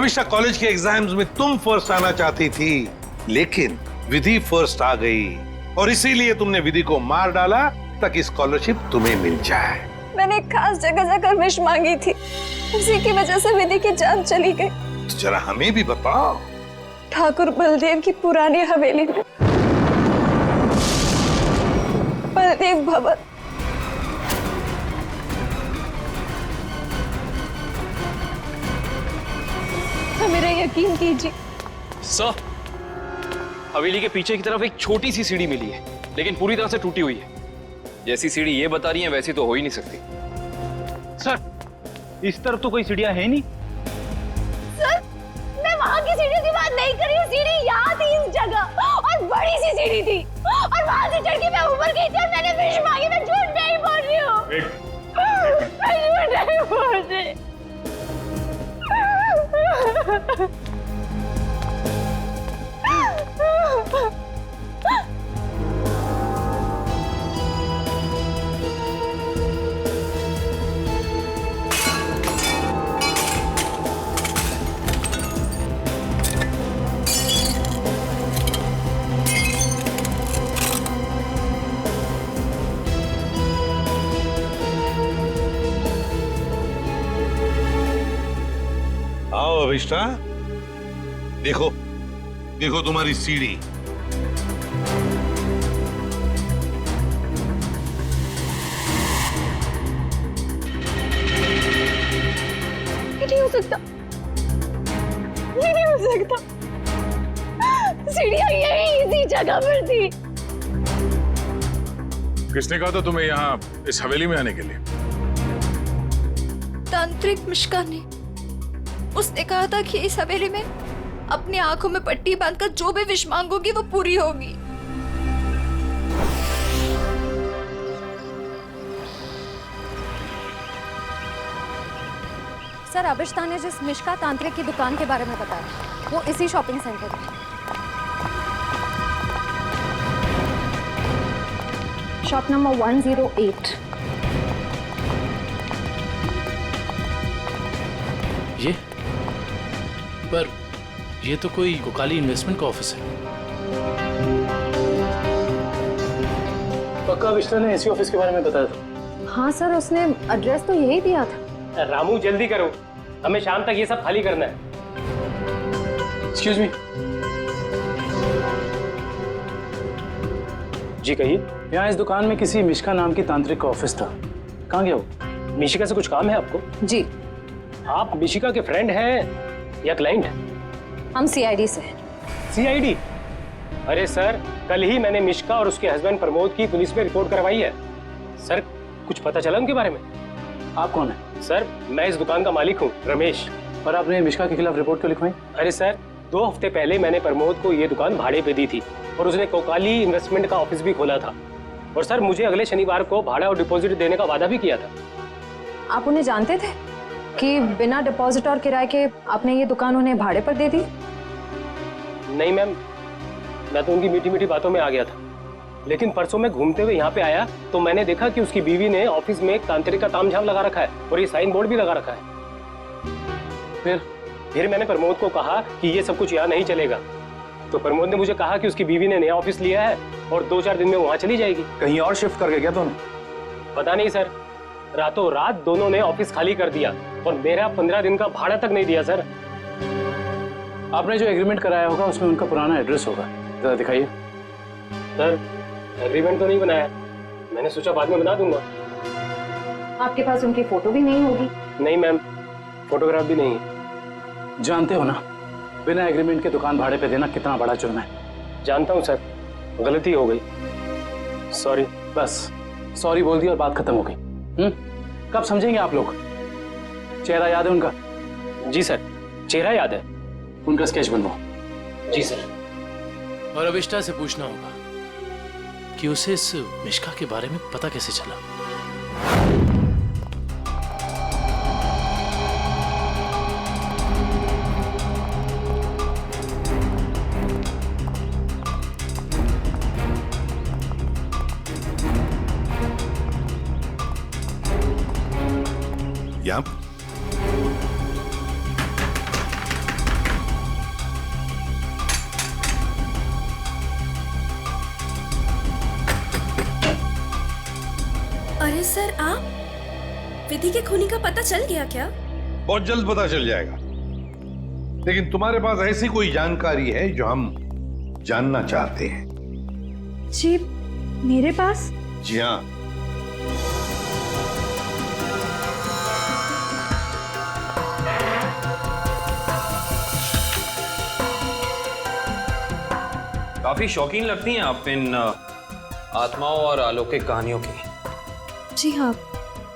अविष्टा, college के exams में तुम फर्स्ट आना चाहती थी, लेकिन विधि फर्स्ट आ गई और इसीलिए तुमने विधि को मार डाला ताकि स्कॉलरशिप तुम्हें मिल जाए। मैंने एक खास जगह जाकर विश मांगी थी, उसी की वजह से विधि की जान चली गई। तो जरा हमें भी बताओ। ठाकुर बलदेव की पुरानी हवेली में, बलदेव भवन। मेरा यकीन कीजिए सर, हवेली के पीछे की तरफ एक छोटी सी सीढ़ी मिली है, लेकिन पूरी तरह से टूटी हुई है। जैसी सीढ़ी ये बता रही है वैसी तो हो ही नहीं सकती। सर, इस तरफ तो कोई सीढ़ियां है नहीं। सर, मैं वहाँ की सीढ़ी की बात नहीं कर रही हूँ। सीढ़ी यहाँ थी इस जगह, और बड़ी सी सीढ़ी थी, और वहाँ से चढ़ के मैं ऊपर गई थी और मैंने विश मांगी। मैं झूठ नहीं बोल रही हूँ। मैं झूठ नहीं बोल रही। आओ अविष्टा, देखो देखो तुम्हारी सीढ़ी। ये नहीं हो सकता, ये नहीं हो सकता। सीढ़ियाँ यही इसी जगह पर थी। किसने कहा था तुम्हें यहाँ इस हवेली में आने के लिए? तांत्रिक मिश्का ने। उसने कहा था कि इस हवेली में अपनी आंखों में पट्टी बांधकर जो भी विश मांगोगी वो पूरी होगी। सर, अविष्टा ने जिस मिश्का तांत्रिक की दुकान के बारे में बताया, वो इसी शॉपिंग सेंटर में, शॉप नंबर 108। ये पर ये तो कोई कोकाली इन्वेस्टमेंट का ऑफिस है। पक्का अविष्टा ने इसी ऑफिस के बारे में बताया था? हाँ सर, उसने एड्रेस तो यही दिया था। रामू जल्दी करो, हमें शाम तक ये सब खाली करना है। Excuse me. जी कहिए। यहाँ इस दुकान में किसी मिश्का नाम की तांत्रिक का ऑफिस था, कहाँ गया वो? मिशिका से कुछ काम है आपको? जी। आप मिशिका के फ्रेंड हैं या क्लाइंट है? हम सीआईडी से हैं। सीआईडी? अरे सर, कल ही मैंने मिशिका और उसके हस्बैंड प्रमोद की पुलिस में रिपोर्ट करवाई है। सर, कुछ पता चला उनके बारे में? आप कौन है? सर, मैं इस दुकान का मालिक हूँ, रमेश। और आपने मिश्का के खिलाफ रिपोर्ट क्यों लिखवाई? अरे सर, 2 हफ्ते पहले मैंने प्रमोद को ये दुकान भाड़े पे दी थी और उसने कोकाली इन्वेस्टमेंट का ऑफिस भी खोला था। और सर, मुझे अगले शनिवार को भाड़ा और डिपॉजिट देने का वादा भी किया था। आप उन्हें जानते थे कि बिना डिपॉजिट और किराए के आपने ये दुकान उन्हें भाड़े पर दे दी? नहीं मैम, मैं तो उनकी मीठी मीठी बातों में आ गया था, लेकिन परसों मैं घूमते हुए यहाँ पे आया तो मैंने देखा कि उसकी बीवी ने ऑफिस में एक तांत्रिक का तामझाम लगा रखा है और ये साइन बोर्ड भी लगा रखा है। फिर मैंने प्रमोद को कहा कि ये सब कुछ यहाँ नहीं चलेगा, तो प्रमोद ने मुझे कहा कि उसकी बीवी ने नया ऑफिस लिया है और 2-4 दिन में वहाँ चली जाएगी। कहीं और शिफ्ट करके क्या दोनों? पता नहीं सर, रातों रात दोनों ने ऑफिस खाली कर दिया और मेरा 15 दिन का भाड़ा तक नहीं दिया। सर, आपने जो एग्रीमेंट कराया होगा उसमें उनका पुराना एड्रेस होगा, जरा दिखाइए। सर, एग्रीमेंट तो नहीं बनाया, मैंने सोचा बाद में बना दूंगा। आपके पास उनकी फोटो भी नहीं होगी? नहीं मैम, फोटोग्राफ भी नहीं है। जानते हो ना, बिना एग्रीमेंट के दुकान भाड़े पे देना कितना बड़ा जुर्म है। जानता हूँ सर, गलती हो गई, सॉरी। बस सॉरी बोल दी और बात खत्म हो गई। कब समझेंगे आप लोग? चेहरा याद है उनका? जी सर, चेहरा याद है। उनका स्केच बनवाओ। जी सर। और अविष्टा से पूछना होगा कि उसे इस मिश्का के बारे में पता कैसे चला। सर आप विधि के खूनी का पता चल गया क्या? बहुत जल्द पता चल जाएगा, लेकिन तुम्हारे पास ऐसी कोई जानकारी है जो हम जानना चाहते हैं? जी मेरे पास? जी हाँ। काफी शौकीन लगती हैं आप इन आत्माओं और अलौकिक कहानियों की। जी हाँ,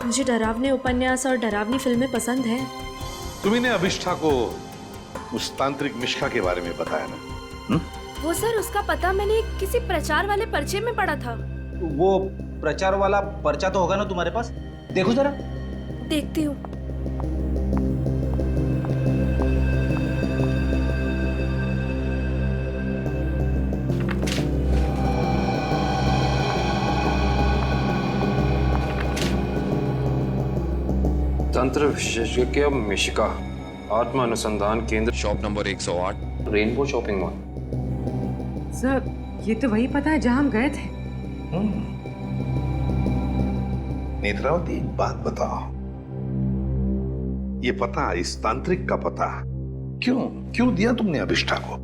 मुझे डरावने उपन्यास और डरावनी फिल्में पसंद हैं। तुम्ही ने अभिष्ठा को उस तांत्रिक मिश्का के बारे में बताया ना? वो सर, उसका पता मैंने किसी प्रचार वाले पर्चे में पढ़ा था। वो प्रचार वाला पर्चा तो होगा ना तुम्हारे पास? देखो जरा। देखती हूँ। तंत्र विशेषज्ञ मिशिका, आत्मा अनुसंधान केंद्र, shop number 108, rainbow shopping mall. Sir ये तो वही पता है जहां हम गए थे। नेत्रावती, एक बात बताओ, ये पता, इस तांत्रिक का पता क्यों दिया तुमने अभिष्ठा को?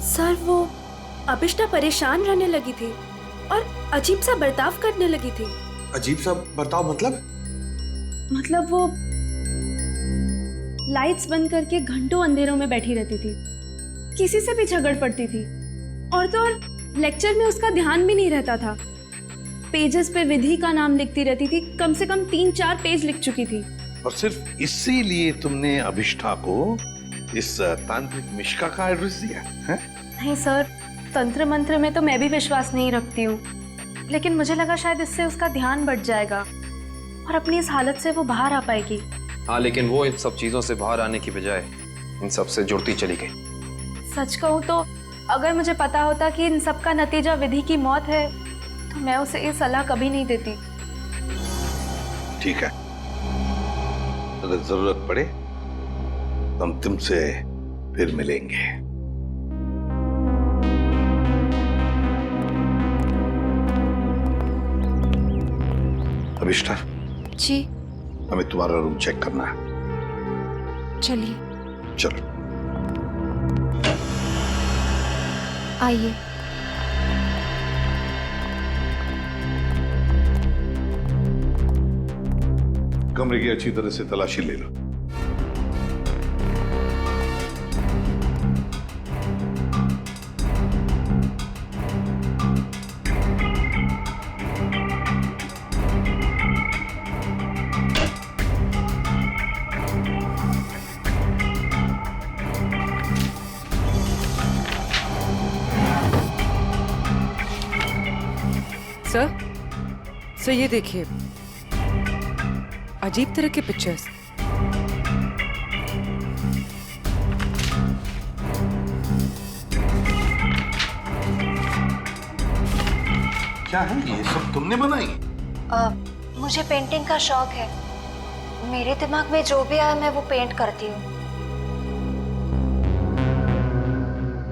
सर वो अभिष्ठा परेशान रहने लगी थी और अजीब सा बर्ताव करने लगी थी। अजीब सा बर्ताव मतलब वो लाइट्स बंद करके घंटों अंधेरों में बैठी रहती थी, किसी से भी झगड़ पड़ती थी, और तो और लेक्चर में उसका ध्यान भी नहीं रहता था। पेजेस पे विधि का नाम लिखती रहती थी, कम से कम 3-4 पेज लिख चुकी थी। और सिर्फ इसीलिए तुमने अभिष्ठा को इस तांत्रिक मिश्का का एड्रेस दिया है? नहीं सर, तंत्र मंत्र में तो मैं भी विश्वास नहीं रखती हूँ, लेकिन मुझे लगा शायद इससे उसका ध्यान बढ़ जाएगा और अपनी इस हालत से वो बाहर आ पाएगी। हाँ, लेकिन वो इन सब चीजों से बाहर आने की बजाय इन सब से जुड़ती चली गई। सच कहूँ तो अगर मुझे पता होता कि इन सब का नतीजा विधि की मौत है, तो मैं उसे ये सलाह कभी नहीं देती। ठीक है, अगर जरूरत पड़े तो हम तुमसे फिर मिलेंगे। अभिष्ठा जी हमें तुम्हारा रूम चेक करना है। चलिए। चलो आइए। कमरे की अच्छी तरह से तलाशी ले लो। सर ये देखिए, अजीब तरह के पिक्चर्स। क्या है ये सब तुमने बनाई? मुझे पेंटिंग का शौक है, मेरे दिमाग में जो भी आया मैं वो पेंट करती हूँ।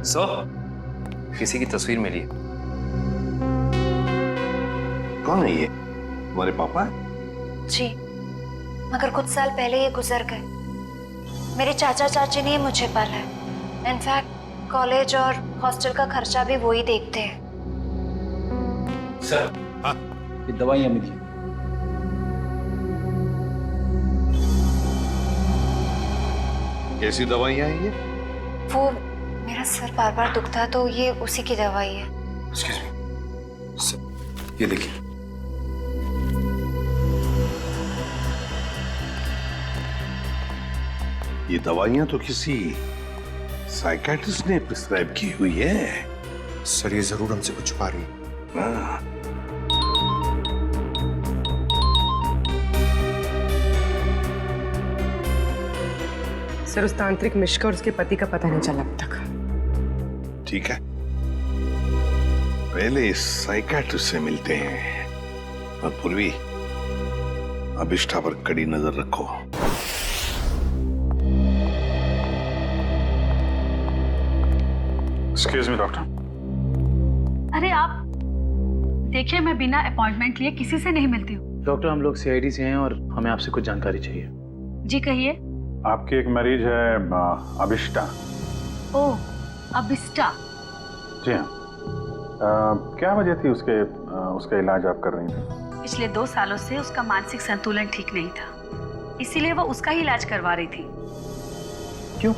सर, किसी की तस्वीर मिली है। कौन है ये? तुम्हारे पापा? जी, मगर कुछ साल पहले ये गुजर गए। मेरे चाचा चाची ने मुझे पाला है। इनफैक्ट कॉलेज और हॉस्टल का खर्चा भी वो ही देखते हैं। सर, हाँ? ये दवाइयां मिली। कैसी दवाइयां हैं ये? वो मेरा सर बार बार दुखता है तो ये उसी की दवाई है। Excuse me. सर, ये देखिए। ये दवाइयां तो किसी साइकियाट्रिस्ट ने प्रिस्क्राइब की हुई है। सर, ये जरूर हमसे कुछ छुपा रही है। हाँ। सर उस तांत्रिक मिश्का और उसके पति का पता नहीं चला अब तक। ठीक है, पहले इस साइकियाट्रिस्ट से मिलते हैं और पूर्वी अभिष्ठा पर कड़ी नजर रखो। Excuse me doctor. अरे आप देखिए, मैं बिना अपॉइंटमेंट लिए किसी से नहीं मिलती हूँ। डॉक्टर, हम लोग सीआईडी से हैं और हमें आपसे कुछ जानकारी चाहिए। जी कहिए। आपकी एक मरीज है अभिष्टा। ओह, अभिष्टा। जी हाँ। क्या वजह थी उसका इलाज आप कर रही थी? पिछले 2 सालों से उसका मानसिक संतुलन ठीक नहीं था, इसीलिए वो उसका ही इलाज करवा रही थी। क्यों?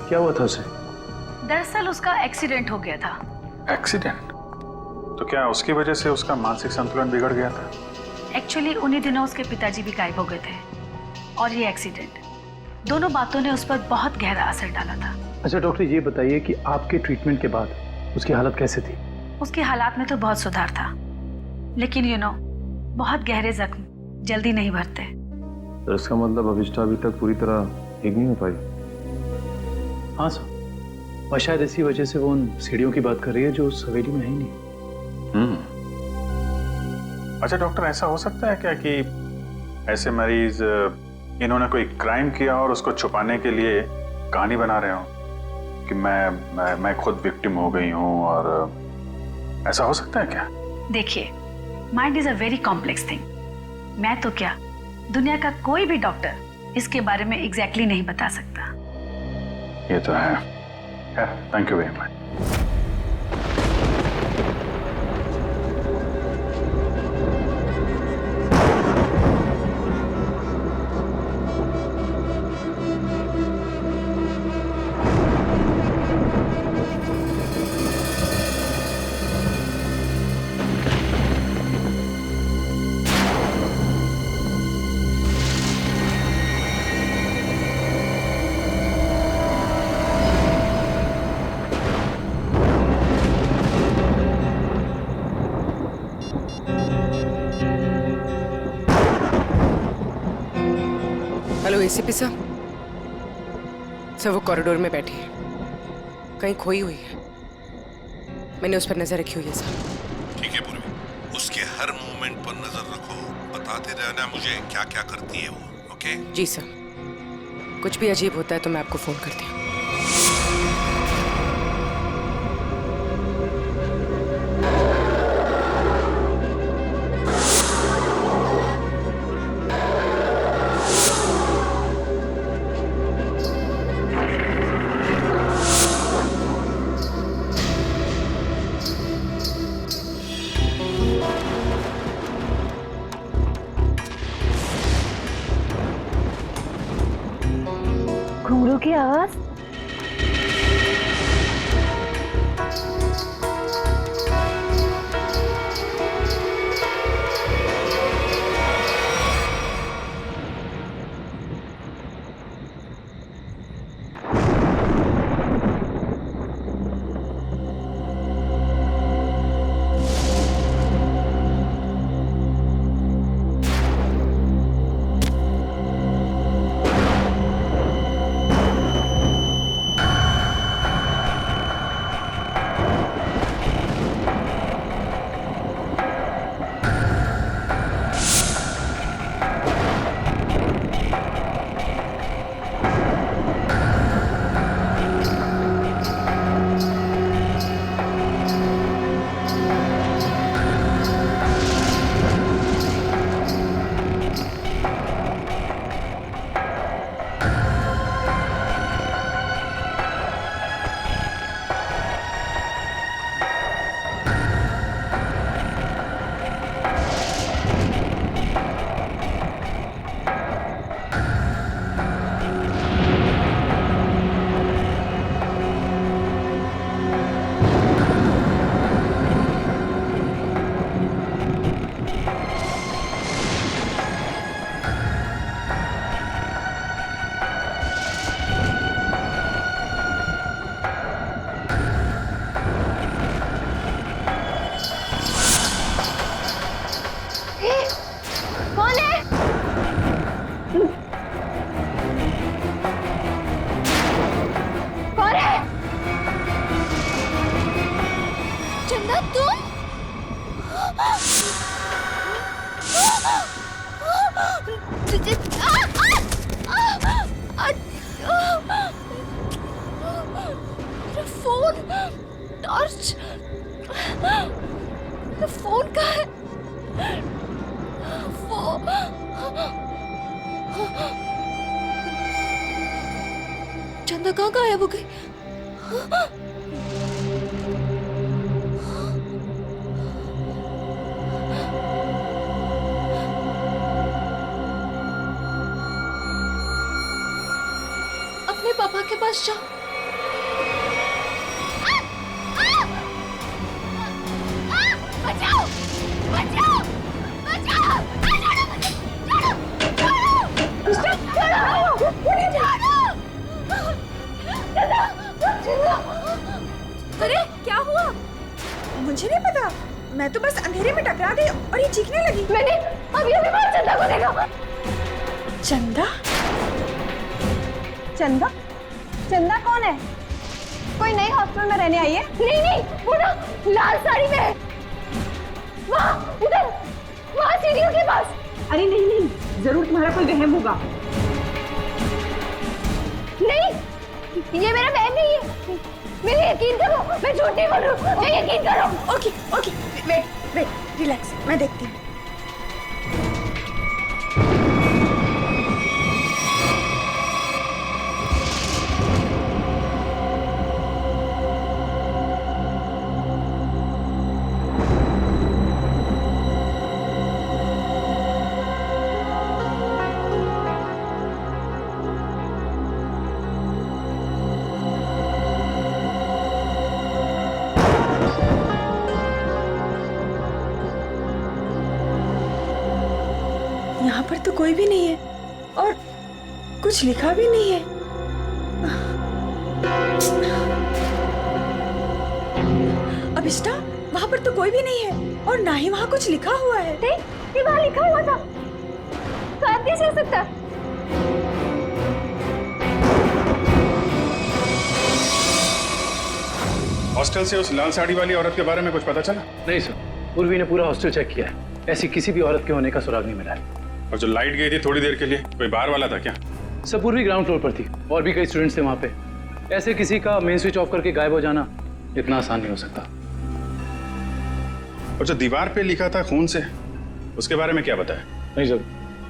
क्या हुआ था उसे? दरअसल उसका एक्सीडेंट हो गया था। एक्सीडेंट? तो क्या उसकी वजह से उसका मानसिक संतुलन बिगड़ गया था? एक्चुअली उन्हीं दिनों उसके पिताजी भी गायब हो गए थे और ये एक्सीडेंट, दोनों बातों ने उस पर बहुत गहरा असर डाला था। अच्छा डॉक्टर, ये बताइए कि आपके ट्रीटमेंट के बाद उसकी हालत कैसे थी? उसकी हालात में तो बहुत सुधार था, लेकिन बहुत गहरे जख्म जल्दी नहीं भरते। तो इसका मतलब अभिष्टा अभी तक पूरी तरह ठीक नहीं हो पाई? हाँ सर, और शायद इसी वजह से वो उन सीढ़ियों की बात कर रही है जो उस हवेली में है ही नहीं। अच्छा डॉक्टर, ऐसा हो सकता है क्या कि ऐसे मरीज इन्होंने कोई क्राइम किया और उसको छुपाने के लिए कहानी बना रहे हो कि मैं खुद विक्टिम हो गई हूँ, और ऐसा हो सकता है क्या? देखिए, mind is a very complex thing. मैं तो क्या, दुनिया का कोई भी डॉक्टर इसके बारे में एग्जैक्टली नहीं बता सकता। ये तो है। Thank you very much. Hello ACP साहब। सर वो कॉरिडोर में बैठी है, कहीं खोई हुई है। मैंने उस पर नजर रखी हुई है सर। ठीक है पूर्वी, उसके हर मूवमेंट पर नजर रखो, बताते रहना मुझे क्या क्या करती है वो। ओके? जी सर, कुछ भी अजीब होता है तो मैं आपको फोन करती हूँ। घुंघरू की आवाज। कौन है? कौन है? चंदा तुम? मेरा फोन, टॉर्च, मेरा फोन कहाँ है? फोन चंदा कहाँ गायब हो गई? अपने पापा के पास जाओ। बचाओ बचाओ बचाओ! अरे क्या हुआ? मुझे नहीं पता, मैं तो बस अंधेरे में टकरा गई और ये चीखने लगी। मैंने अभी अभी बाहर चंदा को देखा। चंदा? चंदा? चंदा कौन है? कोई नई हॉस्टल में रहने आई है? नहीं नहीं, वो ना लाल साड़ी में है। वहाँ उधर, वहाँ सीढ़ियों के पास। अरे नहीं नहीं, जरूर तुम्हारा कोई वहम होगा। नहीं, ये मेरा बहन नहीं है। मेरे यकीन करो, मैं झूठ नहीं बोल रही हूँ। मैं यकीन करो। Okay okay, wait wait, relax, मैं देखती हूँ। यहाँ पर तो कोई भी नहीं है और कुछ लिखा भी नहीं है। अभिष्टा, वहाँ पर तो कोई भी नहीं है और ना ही वहाँ कुछ लिखा हुआ है। ये वहाँ लिखा हुआ था, तो कैसे हो सकता? हॉस्टल से उस लाल साड़ी वाली औरत के बारे में कुछ पता चला? नहीं सर, उर्वी ने पूरा हॉस्टल चेक किया है, ऐसी किसी भी औरत के होने का सुराग नहीं मिला है। और जो लाइट गई थी थोड़ी देर के लिए, कोई बाहर वाला था क्या? सब पूर्वी ग्राउंड फ्लोर पर थी और भी कई स्टूडेंट्स थे वहाँ पे। ऐसे किसी का मेन स्विच ऑफ करके गायब हो जाना इतना आसान नहीं हो सकता। और जो दीवार पे लिखा था खून से, उसके बारे में क्या बताया? नहीं सर,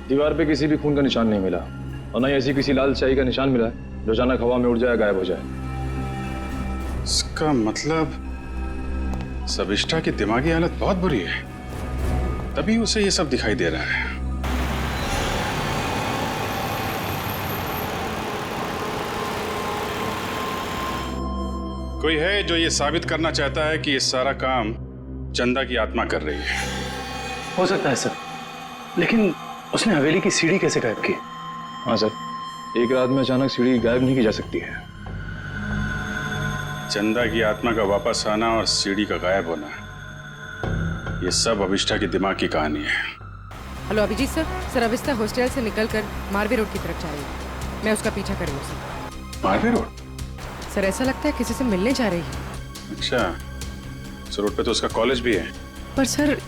दीवार पे किसी भी खून का निशान नहीं मिला और न ही ऐसी किसी लाल स्याही का निशान मिला है जो अचानक हवा में उड़ जाए, गायब हो जाए। इसका मतलब सविष्ठा की दिमागी हालत बहुत बुरी है, तभी उसे ये सब दिखाई दे रहा है। कोई है जो ये साबित करना चाहता है कि ये सारा काम चंदा की आत्मा कर रही है। हो सकता है सर, लेकिन उसने हवेली की सीढ़ी कैसे गायब की? हाँ सर, एक रात में अचानक सीढ़ी गायब नहीं की जा सकती है। चंदा की आत्मा का वापस आना और सीढ़ी का गायब होना, ये सब अभिष्ठा की दिमाग की कहानी है। हेलो अभिजीत सर, अभिष्ठा हॉस्टल से निकलकर मारवे रोड की तरफ जा रही है। मैं उसका पीछा कर रही हूँ सर। मारवे रोड? सर ऐसा लगता है किसी से मिलने जा रही है। अच्छा, इस रोड पे तो उसका कॉलेज भी है। पर सर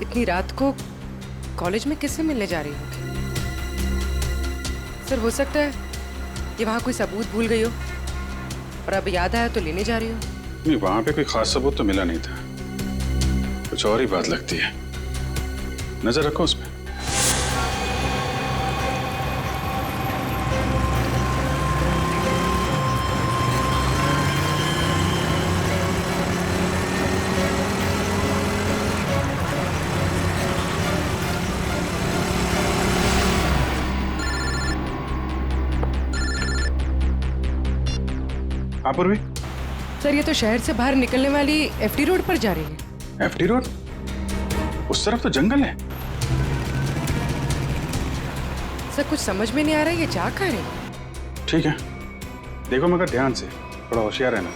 इतनी रात को कॉलेज में किससे मिलने जा रही होगी? सर हो सकता है कि वहाँ कोई सबूत भूल गई हो और अब याद आया तो लेने जा रही हो। नहीं, वहाँ पे कोई खास सबूत तो मिला नहीं था, कुछ और ही बात लगती है। नजर रखो उस पर। पूर्वी सर ये तो शहर से बाहर निकलने वाली एफडी रोड पर जा रही है। FD road? उस तरफ तो जंगल है। सर कुछ समझ में नहीं आ रहा है ये जा कहाँ रही है। ठीक है, देखो मगर ध्यान से, थोड़ा होशियार रहना।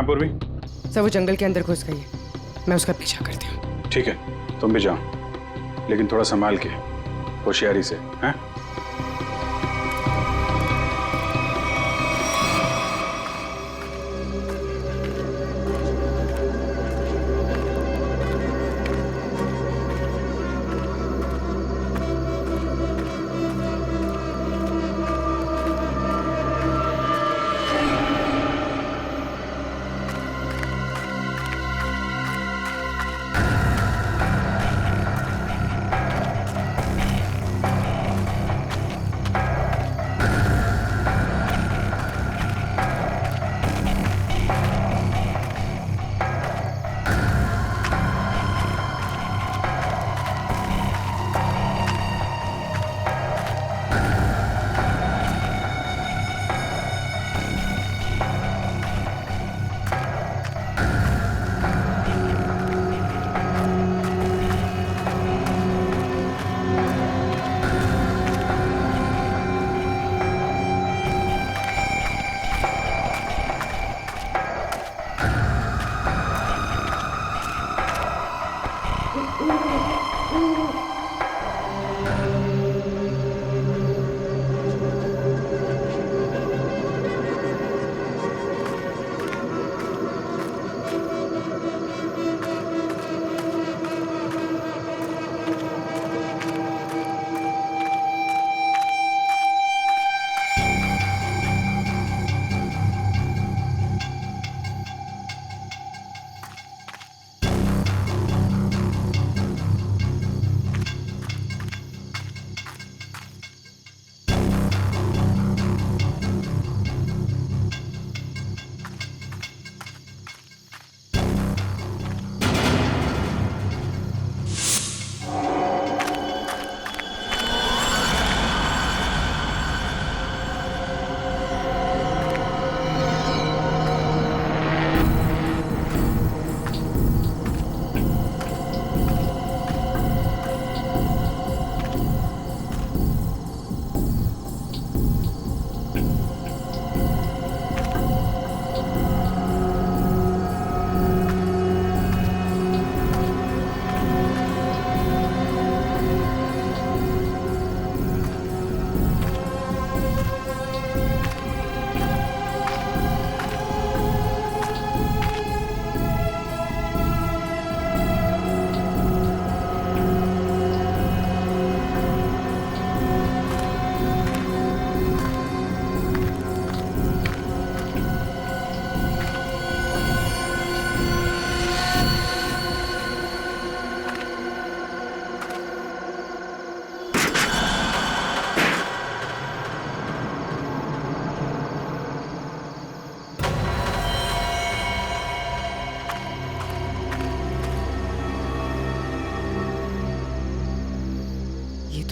हाँ पूर्वी। सर वो जंगल के अंदर घुस गई है, मैं उसका पीछा करती हूँ। ठीक है, तुम भी जाओ, लेकिन थोड़ा संभाल के, होशियारी से, हैं?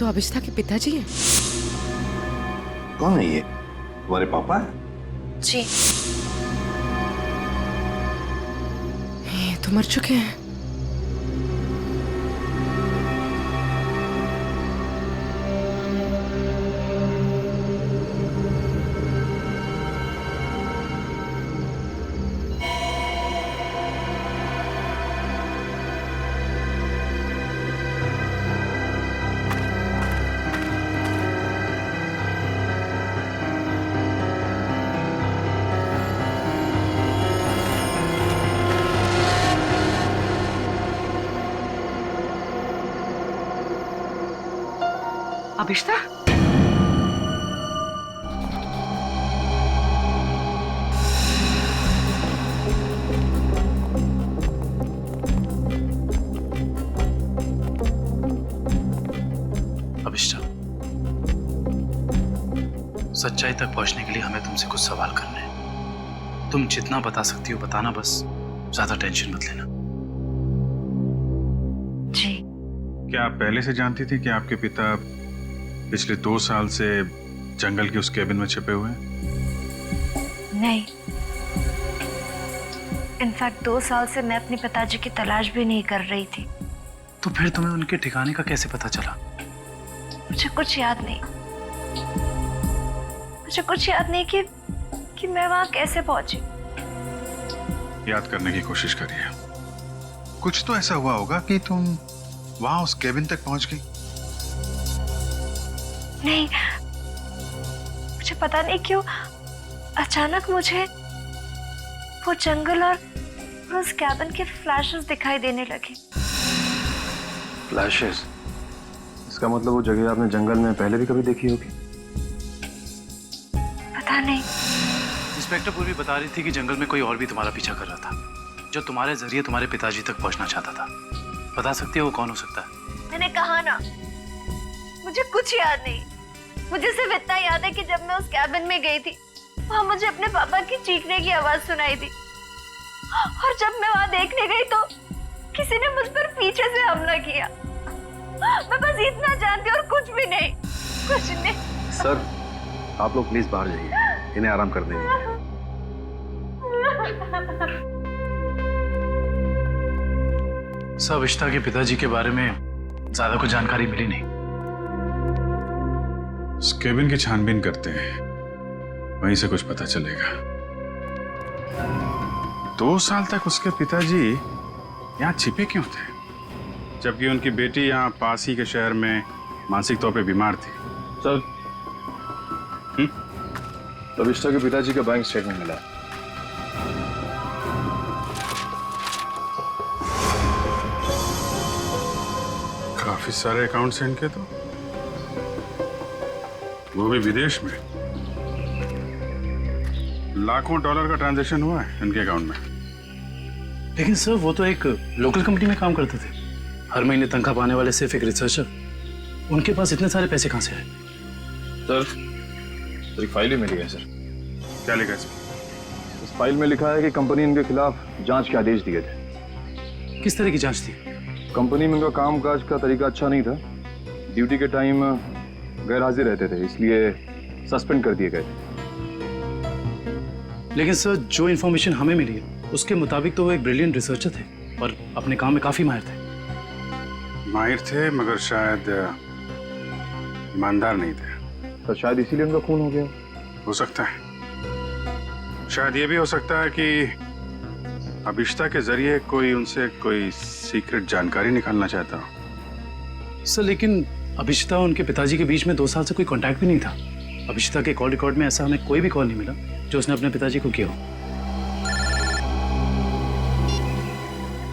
तो अभिष्ठा के पिताजी हैं। कौन है ये? तुम्हारे पापा? जी। ये तो मर चुके हैं। अभिष्ठा, अभिष्ठा, सच्चाई तक पहुंचने के लिए हमें तुमसे कुछ सवाल करने हैं। तुम जितना बता सकती हो बताना, बस ज्यादा टेंशन मत लेना। जी। क्या आप पहले से जानती थी कि आपके पिता पिछले 2 साल से जंगल के उस केबिन में छिपे हुए हैं? नहीं, इनफैक्ट 2 साल से मैं अपने पिताजी की तलाश भी नहीं कर रही थी। तो फिर तुम्हें उनके ठिकाने का कैसे पता चला? मुझे कुछ याद नहीं। मुझे कुछ याद नहीं कि मैं वहां कैसे पहुंची। याद करने की कोशिश करिए। कुछ तो ऐसा हुआ होगा कि तुम वहां उस केबिन तक पहुंच गई। नहीं, मुझे पता नहीं क्यों अचानक मुझे वो जंगल और उस कैबिन के फ्लैशेस दिखाई देने लगे। फ्लैशेस? इसका मतलब वो जगह आपने जंगल में पहले भी कभी देखी होगी। पता नहीं। इंस्पेक्टर पूर्वी बता रही थी कि जंगल में कोई और भी तुम्हारा पीछा कर रहा था, जो तुम्हारे जरिए तुम्हारे पिताजी तक पहुंचना चाहता था। बता सकती हो वो कौन हो सकता है? मैंने कहा ना, मुझे कुछ याद नहीं। मुझे सिर्फ इतना याद है कि जब मैं उस कैबिन में गई थी, वहां मुझे अपने पापा की चीखने की आवाज सुनाई दी, और जब मैं वहां देखने गई तो किसी ने मुझ पर पीछे से हमला किया। मैं बस इतना जानती हूँ और कुछ भी नहीं, कुछ नहीं। सर, आप लोग प्लीज बाहर जाइए, इन्हें आराम कर देंगे। सर, अभिष्टा के पिताजी के बारे में ज्यादा कुछ जानकारी मिली नहीं। उस केबिन की छानबीन करते हैं, वहीं से कुछ पता चलेगा। 2 साल तक उसके पिताजी यहाँ छिपे क्यों थे, जबकि उनकी बेटी यहाँ पास ही के शहर में मानसिक तौर पे बीमार थी? सर, अभिष्टा के पिताजी का बैंक स्टेटमेंट मिला। काफी सारे अकाउंट्स हैं इनके तो, वो भी विदेश में। लाखों डॉलर का ट्रांजैक्शन हुआ है इनके अकाउंट में। लेकिन सर, वो तो एक लोकल कंपनी में काम करते थे, हर महीने तनख्वाह पाने वाले सिर्फ एक रिसर्चर। उनके पास इतने सारे पैसे कहां से आए? सर, एक फाइल ही मिली है सर। क्या लिखा है इसमें? इस फाइल में लिखा है कि कंपनी इनके खिलाफ जांच के आदेश दिए थे। किस तरह की जांच थी? कंपनी में इनका कामकाज का तरीका अच्छा नहीं था, ड्यूटी के टाइम गैर हाजिर रहते थे, इसलिए सस्पेंड कर दिए गए थे। लेकिन सर, जो इन्फॉर्मेशन हमें मिली है उसके मुताबिक तो वो एक ब्रिलियंट रिसर्चर थे और अपने काम में काफी माहिर थे। माहिर थे, मगर शायद ईमानदार नहीं थे। तो शायद इसीलिए उनका खून हो गया। हो सकता है। शायद ये भी हो सकता है कि अभिष्टा के जरिए कोई उनसे कोई सीक्रेट जानकारी निकालना चाहता हो। सर, लेकिन अभिष्टा और उनके पिताजी के बीच में 2 साल से कोई कांटेक्ट भी नहीं था। अभिष्टा के कॉल रिकॉर्ड में ऐसा हमें कोई भी कॉल नहीं मिला जो उसने अपने पिताजी को किया हो।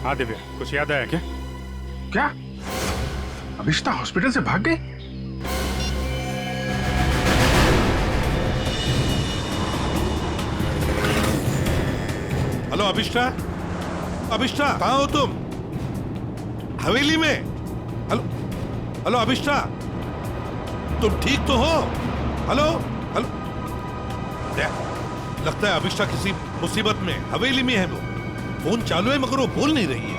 हाँ दिव्या, कुछ याद आया क्या? क्या अभिष्टा हॉस्पिटल से भाग गई? हेलो अभिष्टा, अभिष्टा कहाँ हो तुम? हवेली में? हेलो हेलो अभिष्टा, तुम ठीक तो हो? हेलो हेलो, लगता है अभिष्टा किसी मुसीबत में हवेली में है। वो फोन चालू है मगर वो बोल नहीं रही है।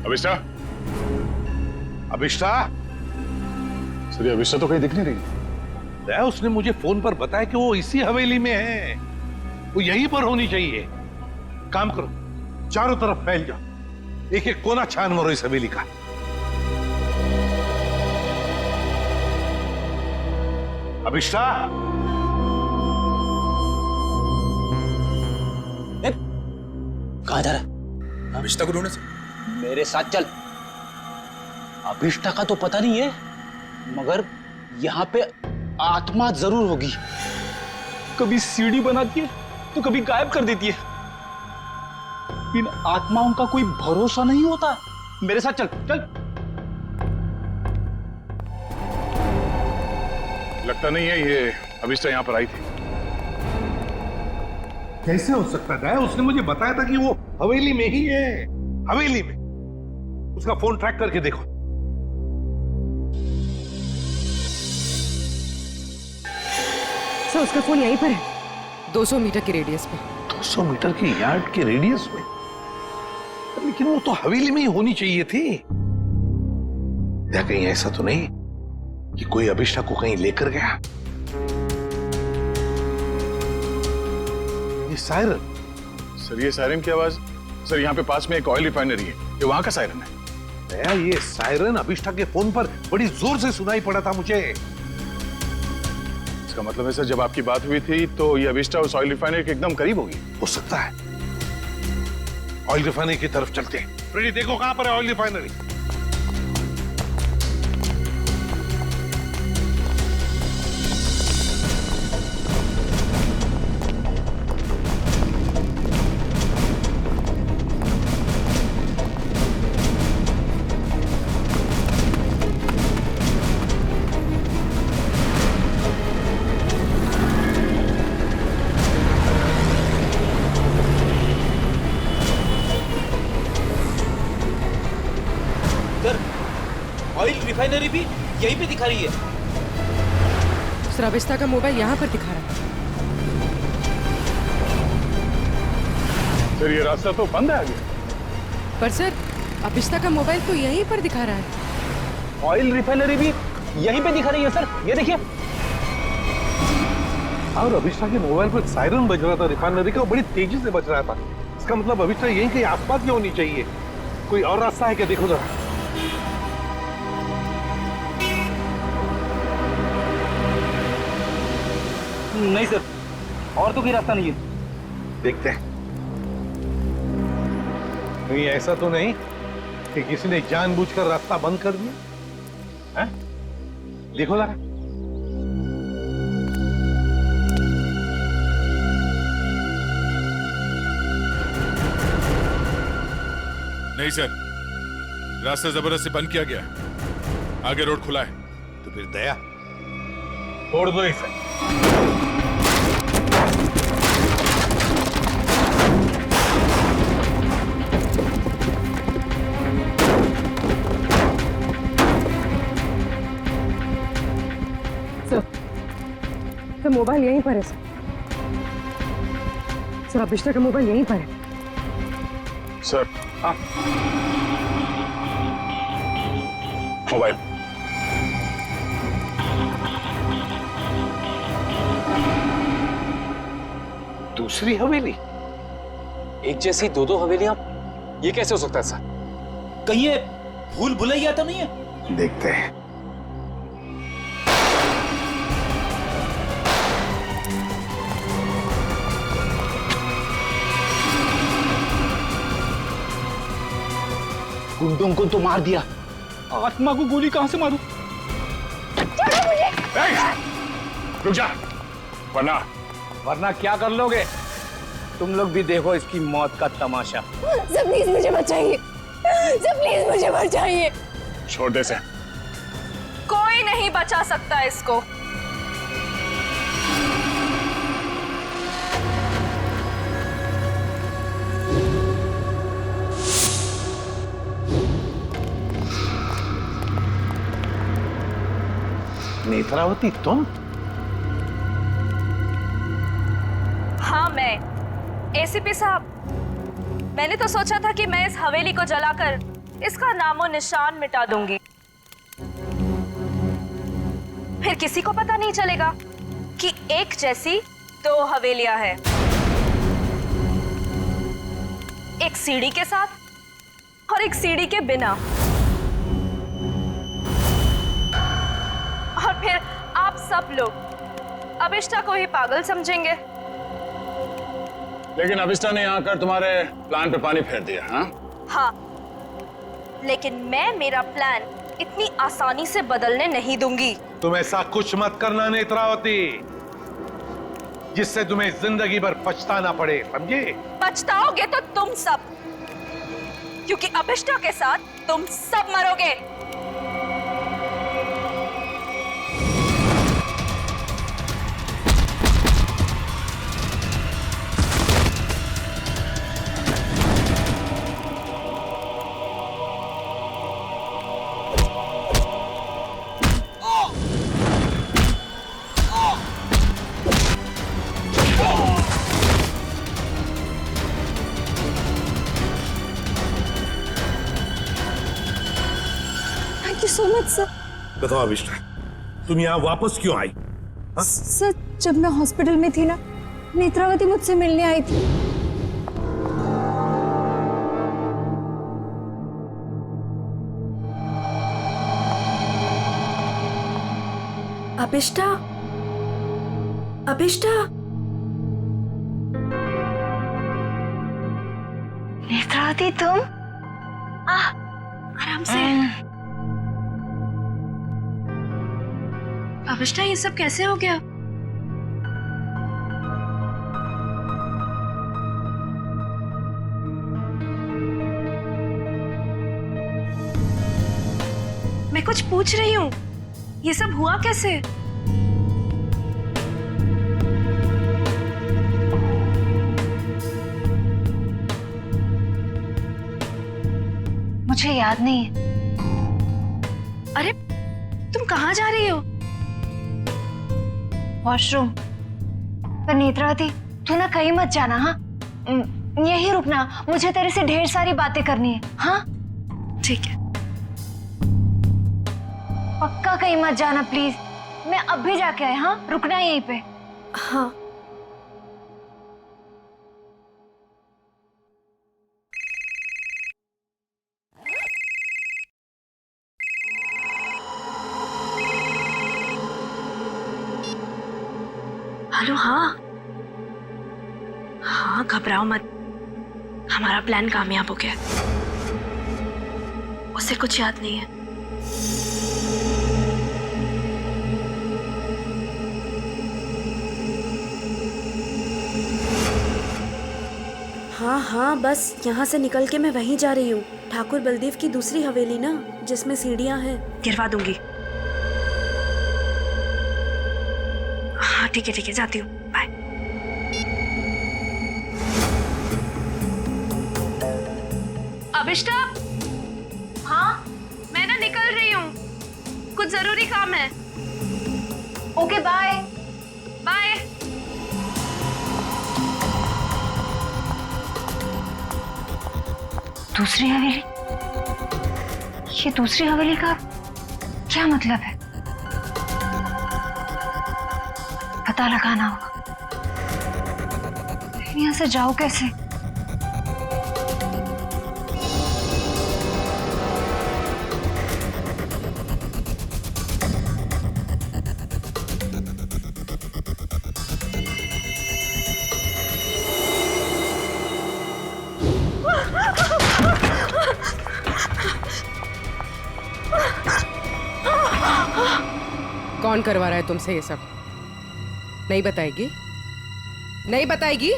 अभिष्टा, अभिष्टा, सर, अभिष्टा तो कहीं दिख नहीं रही। उसने मुझे फोन पर बताया कि वो इसी हवेली में है, वो यहीं पर होनी चाहिए। काम करो, चारों तरफ फैल जाओ, एक एक कोना छान मारो इस हवेली का। अभिष्टा, कहाँ जा रहा है? अभिष्टा को ढूंढने से। मेरे साथ चल। अभिष्टा का तो पता नहीं है, मगर यहाँ पे आत्मा जरूर होगी। कभी सीढ़ी बनाती है तो कभी गायब कर देती है। इन आत्माओं का कोई भरोसा नहीं होता। मेरे साथ चल चल। लगता नहीं है ये अभिष्टा यहाँ पर आई थी। कैसे हो सकता है? उसने मुझे बताया था कि वो हवेली में ही है, हवेली में। उसका फोन ट्रैक करके देखो। सर उसका फोन यहीं पर है, 200 मीटर की रेडियस पे। 200 मीटर की यार्ड के रेडियस में? लेकिन वो तो हवेली में ही होनी चाहिए थी। या कहीं ऐसा तो नहीं कि कोई अभिष्टा को कहीं लेकर गया? ये सायरन। सर ये सायरन की आवाज? सर यहाँ पे पास में एक ऑयल रिफाइनरी है, ये वहां का सायरन है। दया, ये सायरन अभिष्टा के फोन पर बड़ी जोर से सुनाई पड़ा था मुझे। इसका मतलब है सर जब आपकी बात हुई थी तो ये अभिष्टा उस ऑयल रिफाइनरी के एकदम करीब होगी। हो सकता है। ऑयल रिफाइनरी की तरफ चलते हैं। फ्रेडी देखो कहां पर है ऑयल रिफाइनरी। ऑयल रिफाइनरी भी यहीं पे दिखा रही है। सर अभिष्टा का मोबाइल यहाँ पर दिखा रहा है। सर ये रास्ता तो बंद है आगे। पर सर अभिष्टा का मोबाइल तो यहीं पर दिखा रहा है। ऑयल रिफाइनरी भी यहीं पे दिखा रही है सर, ये देखिए। और अभिष्टा के मोबाइल पर सायरन बज रहा था रिफाइनरी का, बड़ी तेजी से बज रहा था। इसका मतलब अभिष्टा यहीं कहीं आसपास की होनी चाहिए। कोई और रास्ता है क्या? देखो जरा। नहीं सर, और तो कोई रास्ता नहीं है। देखते हैं। कहीं ऐसा तो नहीं कि किसी ने जानबूझकर रास्ता बंद कर दिया है? देखो जरा। नहीं सर, रास्ता जबरदस्ती बंद किया गया, आगे रोड खुला है। तो फिर दया छोड़ दो इसे। सर मोबाइल यहीं पर है सर। सर अभिष्टा का मोबाइल यहीं पर है। सर हाँ मोबाइल। दूसरी हवेली? एक जैसी दो दो हवेलियां, ये कैसे हो सकता है सर? कहीं ये भूल भुलैया तो नहीं है? देखते हैं। गुंडों को तो मार दिया, आत्मा को गोली कहां से मारूं? छोड़ो मुझे। रुक जा, वरना क्या कर लोगे? तुम लोग भी देखो इसकी मौत का तमाशा। सर प्लीज मुझे बचाइए, सर प्लीज मुझे बचाइए। छोटे से कोई नहीं बचा सकता इसको। नेत्रावती तुम? हाँ मैं। एसीपी साहब, मैंने तो सोचा था कि मैं इस हवेली को जलाकर इसका नामो निशान मिटा दूंगी, फिर किसी को पता नहीं चलेगा कि एक जैसी दो हवेलियां हैं, एक सीढ़ी के साथ और एक सीढ़ी के बिना। और फिर आप सब लोग अभिष्टा को ही पागल समझेंगे। लेकिन अभिष्टा ने यहाँ आकर तुम्हारे प्लान पे पानी फेर दिया। हाँ, लेकिन मैं मेरा प्लान इतनी आसानी से बदलने नहीं दूंगी। तुम ऐसा कुछ मत करना नेत्रावती जिससे तुम्हें जिंदगी भर पछताना पड़े, समझे? पछताओगे तो तुम सब, क्योंकि अभिष्टा के साथ तुम सब मरोगे। Thank you so much sir. बताओ अभिष्टा, तुम यहाँ वापस क्यों आई? सर जब मैं हॉस्पिटल में थी ना, नेत्रावती मुझसे मिलने आई थी। अभिष्टा, अभिष्टा, नेत्रावती तुम? आराम से। अभिष्टा ये सब कैसे हो गया? मैं कुछ पूछ रही हूँ, ये सब हुआ कैसे? मुझे याद नहीं है। अरे तुम कहाँ जा रही हो? वॉशरूम। पर नेत्रावती तू ना कहीं मत जाना, हाँ? यहीं रुकना, मुझे तेरे से ढेर सारी बातें करनी है। हाँ ठीक है। पक्का कहीं मत जाना प्लीज। मैं अब भी जाके आए, हाँ? रुकना यहीं पे। हाँ। हेलो। हाँ हाँ, घबराओ मत, हमारा प्लान कामयाब हो गया। उसे कुछ याद नहीं है। हाँ हाँ, बस यहाँ से निकल के मैं वहीं जा रही हूँ, ठाकुर बलदेव की दूसरी हवेली ना, जिसमें सीढ़ियाँ हैं। गिरवा दूंगी। हाँ ठीक है, जाती हूँ। बाय। अभिष्टा। हाँ मैं ना निकल रही हूँ, कुछ जरूरी काम है। Okay bye. बाय। दूसरी हवेली? ये दूसरी हवेली का क्या मतलब है? पता लगाना होगा। यहाँ से जाओ कैसे? कौन करवा रहा है तुमसे ये सब? नहीं बताएगी? नहीं बताएगी?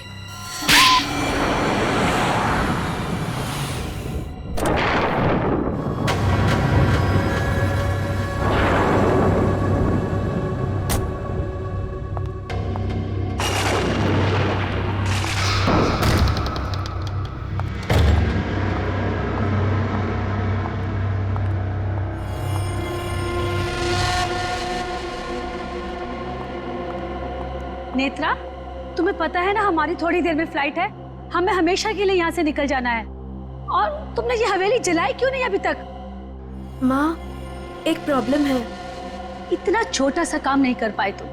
नेत्रा, तुम्हें पता है ना हमारी थोड़ी देर में फ्लाइट है, हमें हमेशा के लिए यहाँ से निकल जाना है। और तुमने ये हवेली जलाई क्यों नहीं अभी तक? माँ, एक प्रॉब्लम है। इतना छोटा सा काम नहीं कर पाए तुम।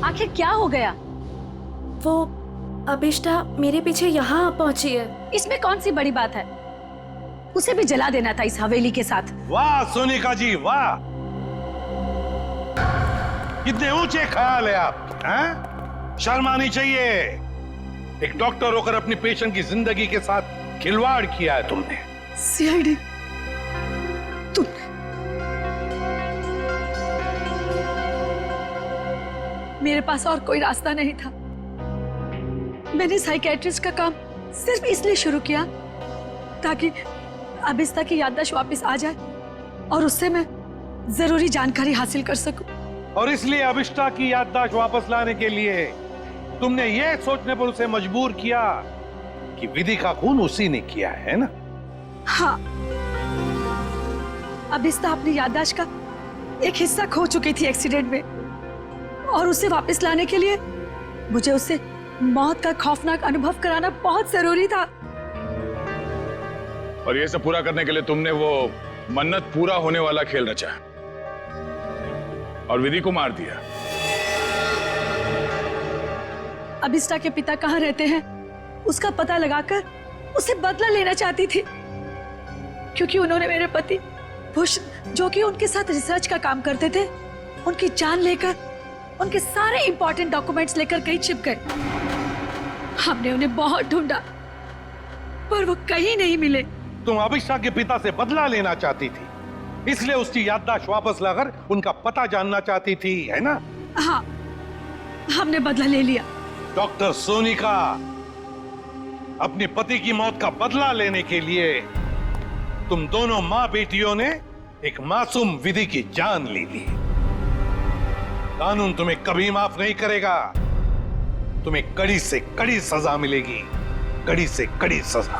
आखिर क्या हो गया? वो अभिष्टा मेरे पीछे यहाँ पहुंची है। इसमें कौन सी बड़ी बात है? उसे भी जला देना था इस हवेली के साथ। वाह सोनिका जी, वाह! कितने ऊंचे ख्याल है आपके, हैं? शर्म आनी चाहिए। एक डॉक्टर होकर अपनी पेशेंट की जिंदगी के साथ खिलवाड़ किया है तुमने। सीआईडी, मेरे पास और कोई रास्ता नहीं था। मैंने साइकेट्रिस्ट का काम सिर्फ इसलिए शुरू किया ताकि अभिष्टा की याददाश्त वापस आ जाए और उससे मैं जरूरी जानकारी हासिल कर सकूं। और इसलिए अभिष्टा की याददाश्त वापस लाने के लिए तुमने ये सोचने पर उसे मजबूर किया कि विधि का खून उसी ने किया है ना? हाँ, अभिष्टा अपनी याददाश्त का एक हिस्सा खो चुकी थी एक्सीडेंट में, और उसे वापस लाने के लिए मुझे उससे मौत का खौफनाक अनुभव कराना बहुत जरूरी था। और ये सब पूरा करने के लिए तुमने वो मन्नत पूरा होने वाला खेल रचा और विधि को मार दिया। अभिष्टा के पिता कहाँ रहते हैं उसका पता लगाकर उसे बदला लेना चाहती थी, क्योंकि उन्होंने मेरे पति बुश, जो कि उनके साथ रिसर्च का काम करते थे, उनकी जान लेकर उनके सारे इंपॉर्टेंट डॉक्यूमेंट्स लेकर कहीं छिप गए। हमने उन्हें बहुत ढूंढा पर वो कहीं नहीं मिले। तुम अभिष्टा के पिता से बदला लेना चाहती थी, इसलिए उसकी याददाश्त वापस लाकर उनका पता जानना चाहती थी, है ना? हाँ, हमने बदला ले लिया। डॉक्टर सोनिका, अपने पति की मौत का बदला लेने के लिए तुम दोनों मां बेटियों ने एक मासूम विधि की जान ले ली। कानून तुम्हें कभी माफ नहीं करेगा। तुम्हें कड़ी से कड़ी सजा मिलेगी, कड़ी से कड़ी सजा।